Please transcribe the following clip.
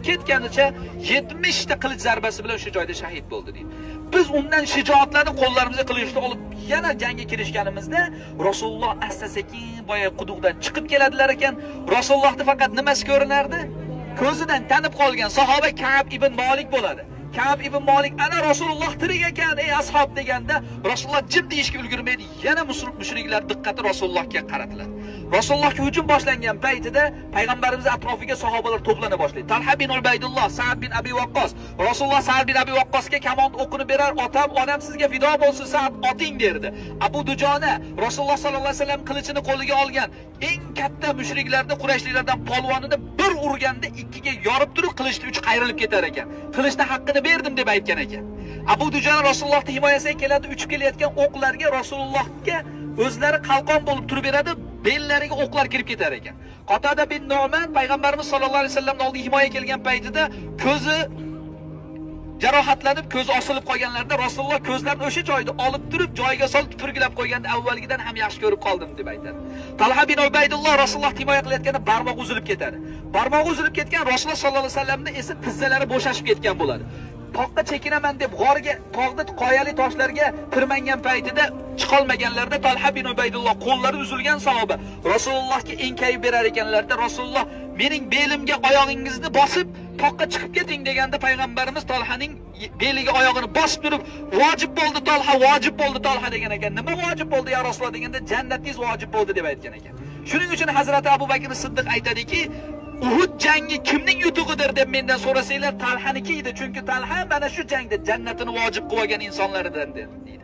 ketganicha 70 ta qilich zarbasi bilan o'sha joyda shahid bo'ldi deydi. Biz undan shijoatlarni qo'llarimizga qilishni olib yana jangga kirishganimizda Rasululloh asta-sekin boya quduqdan chiqib keladilar ekan. Rasulullohning faqat nimasi ko'rinardi? Ko'zidan tanib qolgan sahoba Ka'b ibn Malik bo'ladi. Ka'b ibn Malik ana Rasululloh tirik ekan, ey ashob deganda Rasululloh jim deyishga ulgurmaydi. Yana mushriklar diqqati Rasulullohga qaratilar. Rasulullohga hujum boshlangan paytida payg'ambarimiz atrofiga sahobalar to'plana boshlaydi. Talha bin Ubaydulloh, Sa'd bin Abi Waqqos. Rasululloh Sa'd bin Abi Waqqosga kamon o'qini berar, otam, onam sizga fido bo'lsin, Sa'd oting derdi. Abu Dujona Rasululloh sallallohu alayhi vasallam qilichini qo'liga olgan eng katta mushriklarning Qurayshliklardan polvonini bir urganda ikkiga yorib turib qilichni uch qayrilib ketar ekan. Qilichni haqqini berdim deb aytgan ekan. Abu Dujona Rasulullohning himoyasiga keladi, uchib kelayotgan o'qlarga Rasulullohga o'zlari qalqon bo'lib turib beradi, bellariga o'qlar kirib ketar ekan. Qatada bin Nu'man payg'ambarimiz sollallohu alayhi vasallamning oldiga himoya kelgan paytida ko'zi jarohatlanib, ko'zi osilib qolganlarida Rasululloh ko'zlarini o'sha joyda olib turib, joyiga solib tupurgilab qo'yganda avvalgidan ham yaxshi ko'rib qoldim deb aytadi. Talha bin Ubaydulloh Rasululloh himoya qilayotganda barmog'i uzilib ketadi. Barmog'i uzilib ketgan Rasululloh sollallohu alayhi vasallamning esa tizzalari bo'shashib ketgan bo'ladi. Toqqa chekinaman deb g'orga, tog'da qoyali toshlarga kirmangan paytida chiqolmaganlarda Talha bin Ubaydulloh qo'llari uzilgan sahoba Rasulullohga enkayib berar ekanlarda Rasululloh mening belimga oyog'ingizni bosib toqqa chiqib keting deganda payg'ambarimiz Talhaning beliga oyog'ini bosib turib vojib bo'ldi Talha, vojib bo'ldi Talha degan ekan. Nima vojib bo'ldi ya Rasululloh deganda jannatingiz vojib bo'ldi deb aytgan ekan. Shuning uchun Hazrati Abu Bakr Siddiq aytadiki, Uhud jangi kimning yutug'idir deb mendan so'rasanglar Talhaniki edi, chunki Talha mana shu jangda jannatini vojib qilgan insonlardan dedi.